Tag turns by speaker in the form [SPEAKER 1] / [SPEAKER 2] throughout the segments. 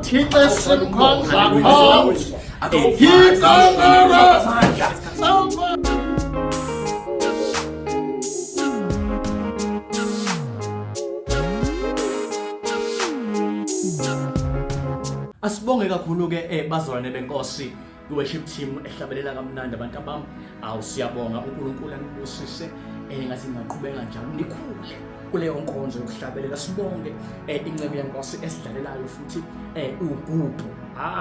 [SPEAKER 1] Thixo esimkhonza ngakho. Ngicabanga sawubona.
[SPEAKER 2] Asibonge kakhulu ke bazalwane benkosi i-worship team ehlabelela kamnandi abantu abami. Siyabonga uNkulunkulu anibusise ngathi ngaqhubeka njalo nikhule kuleyo nkonzo yokuhlabelela. Sibonge incebe yenkosi esidlalelayo futhi uGugu.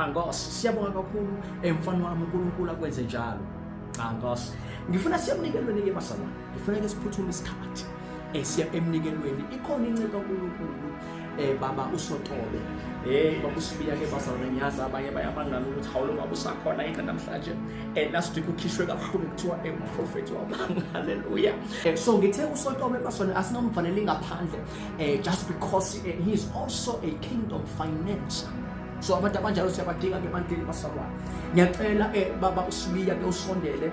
[SPEAKER 2] Nkosi siyabonga kakhulu mfana wami uNkulunkulu akwenze njalo. Nkosi ngifuna siyamnikelweni ke bazalwane. Ngifuna ke siphuthume isikhathi siya emnikelweni. Ikhona incebe kaNkulunkulu baba uSotobe baba uSibiya ke bazalwane ngiyazi abanye bayabangana ukuthi hawulo baba usakhona yini namhlanje last week ukhishwe kakhulu kuthiwa prophet wabanga. Hallelujah. So ngithe uSotobe bazalwane asingamfanele ngaphandle just because he is also a kingdom financer. So abantu abanjalo siyabadinga ke bantini basalwane. Ngiyacela baba uSibiya ke usondele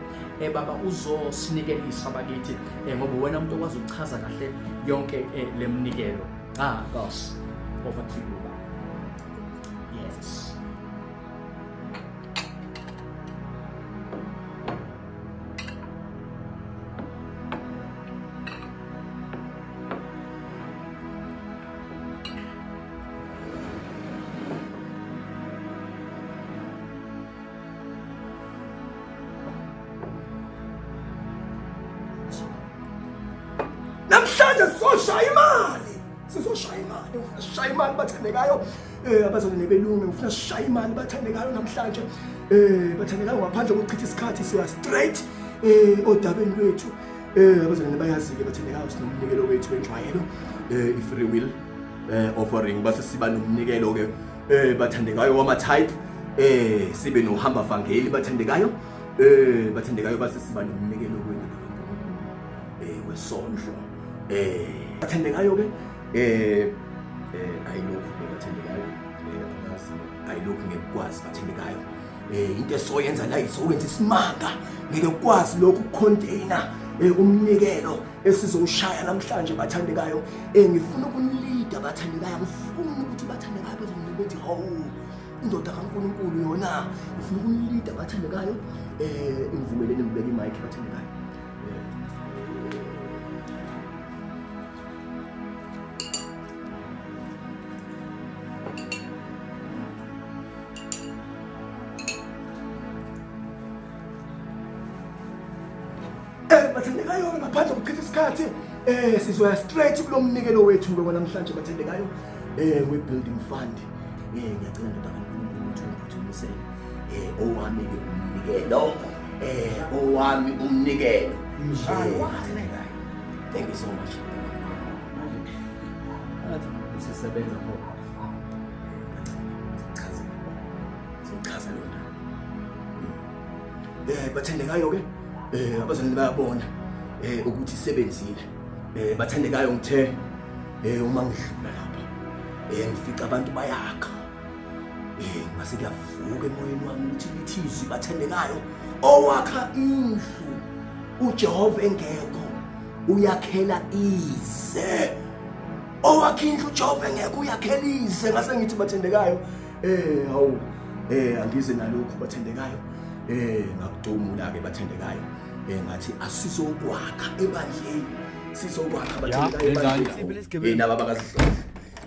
[SPEAKER 2] baba uzosinikelisa bakithi ngoba wena umuntu okwazi ukuchaza kahle yonke lemnikelo. Boss, over to you. Yes.
[SPEAKER 3] Namhlanje sizoshaya imali. Sizoshaya imali, sishaya imali bathandekayo abazalwane belungu. Ngifuna sishaya imali bathandekayo namhlanje bathandekayo ngaphandle kokuchitha isikhathi siya straight odabeni lwethu. Abazalwane bayazi ke bathandekayo sinomnikelo wethu wenjwayelo i-free will offering. Base siba nomnikelo ke bathandekayo wama type sibe nohamba vangeli bathandekayo bathandekayo base siba nomnikelo wesondlo bathandekayo ke ayilokhu bathandekayo abazi ayilokhu ngekwazi bathandekayo into esoyenza la isowenza isimanga ngeke ukwazi lokhu container umnikelo esizowushaya namhlanje bathandekayo. Ngifuna ukunilida bathandekayo, ngifuna ukuthi bathandekayo bezonibethi hawu indoda kaNkulunkulu yona. Ngifuna ukunilida bathandekayo ngivumelene ngibeke imic bathandekayo. Bathandekayo ngaphandle kokuchitha isikhathi sizoya straight kulo mnikelo wethu namhlanje bathandekayo we-building fund. Ngiyacela ndoda kaNkulunkulu ukuthi uphuthumise owami umnikelo owami umnikelo. Thank you so much.
[SPEAKER 2] Usesebenza pho.
[SPEAKER 3] Chaza lona. Bathandekayo ke abazalwane bayabona ukuthi isebenzile. Bathandekayo ngithe uma ngidlula lapha ngifica abantu bayakha ngase kuyavuka emoyeni wami ukuthi lithizwe bathandekayo owakha indlu uJehova engekho uyakhela ize. Owakha indlu uJehova engekho uyakhela ize. Ngase ngithi bathandekayo hawu angize nalokhu bathandekayo ngakudumula ke bathandekayo ngathi asizokwakha ebandleni sizokwakha bathandekayo ebandleni naba bakazihlola.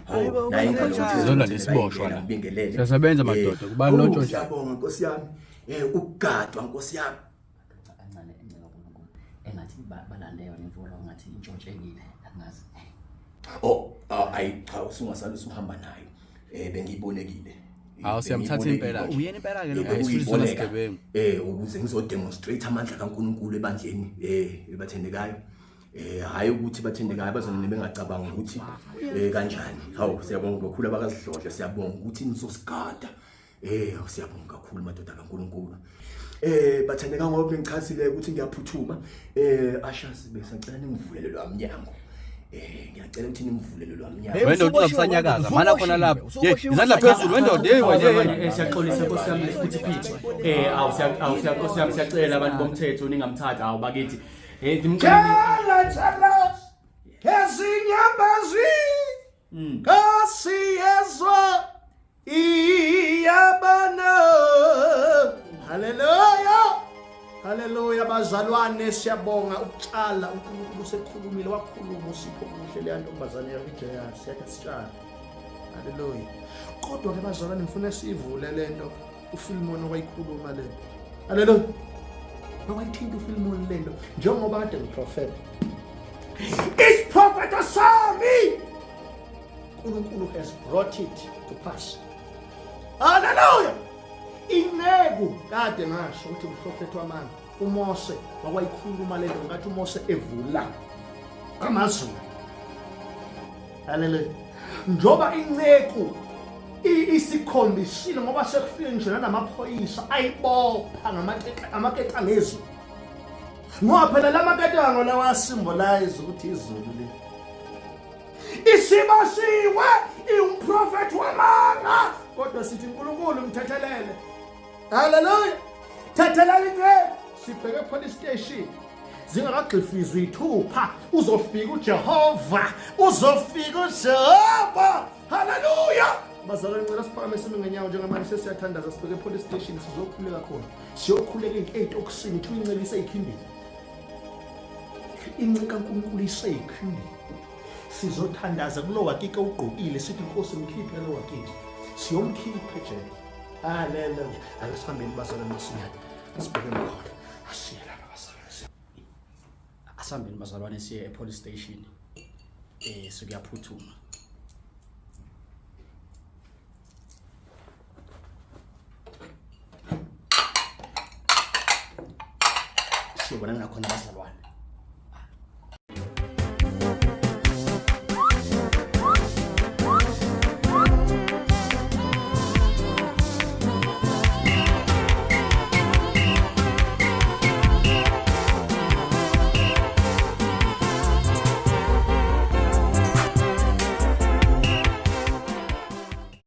[SPEAKER 3] Hawu nayi
[SPEAKER 4] Sizona lesiboshwa la. Siyasebenza madoda kubalula nje.
[SPEAKER 3] Siyabonga Nkosi yami ukugadwa Nkosi yami.
[SPEAKER 2] Kancane engathi balande yona imfulo ngathi intshontshelile angazi.
[SPEAKER 3] Cha usungasala usuhamba nayo bengiyibonekile.
[SPEAKER 4] Siyamthatha impela. Uyena impela ke lokho esifuna sigebengu.
[SPEAKER 3] Ukuze ngizodemonstrate amandla kaNkulunkulu ebandleni bathandekayo. Hayi ukuthi bathandekayo abazalwane bengacabanga ukuthi kanjani. Hawu siyabonga kakhulu abakazihlohle, siyabonga ukuthi nizosigada. Siyabonga kakhulu madoda kaNkulunkulu. Bathandekayo ngoba bengichazile ukuthi ngiyaphuthuma. Ashazi besacela ningivulele lwamnyango. Ngiyacela ukuthi nimvulele lwamnyango.
[SPEAKER 4] Wena ukusanyakaza mana khona lapho. Izandla phezulu wendoda
[SPEAKER 2] siyaxolisa Nkosi yami lesiphithiphithi. Siyacela abantu bomthetho ningamthatha hawu bakithi.
[SPEAKER 3] Chala ezinyambazi kasiyezwa Haleluya bazalwane, siyabonga ukutshala. uNkulunkulu usekhulumile, wakhuluma uSipho kuhle leya ntombazane yakiJeyasi yathi sitshala. Haleluya. Kodwa ke bazalwane ngifuna sivule lento uFilimon wayikhuluma le. Haleluya. Nawayithinta uFilimon lento njengoba kade ngiprofeta. Is prophet Asami. uNkulunkulu has brought it to pass. Haleluya. Inceku kade ngasho ukuthi uprofeti wamanga uMose wayikhuluma lento ngathi uMose evula amazulu. Haleluya. Njoba inceku isikhombisile ngoba sekufike nje namaphoyisa ayibopha amaketa ngezulu. Ngoba phela lamaketa lawa symbolize ukuthi izulu le isibasiwe iumprofeti wamanga, kodwa sithi uNkulunkulu mthethelele. Haleluya. Thathelele inceku. Sibheke police station zingakagxifizwa ithupha uzofika uJehova, uzofika uJehova. Haleluya. Bazalwane ngicela siphakamise ngenyawo njengamanje sesiyathandaza sibheke police station sizokhuleka khona. Siyokhuleka ey'tokisini thi incele iseyikhindile. Inceka kaNkulunkulu iseyikhindile. Sizothandaza kulo wakike ugqokile sithi Nkosi mkhiphe lo wakike. Siyomkhipha ejele. Haleluya. Asihambeni bazalwane masinyane. Sibheke khona. Asiyela bazalwane.
[SPEAKER 2] Asihambeni bazalwane siye e-police station. Sikuyaphuthuma. Siyobona ngakhona bazalwane.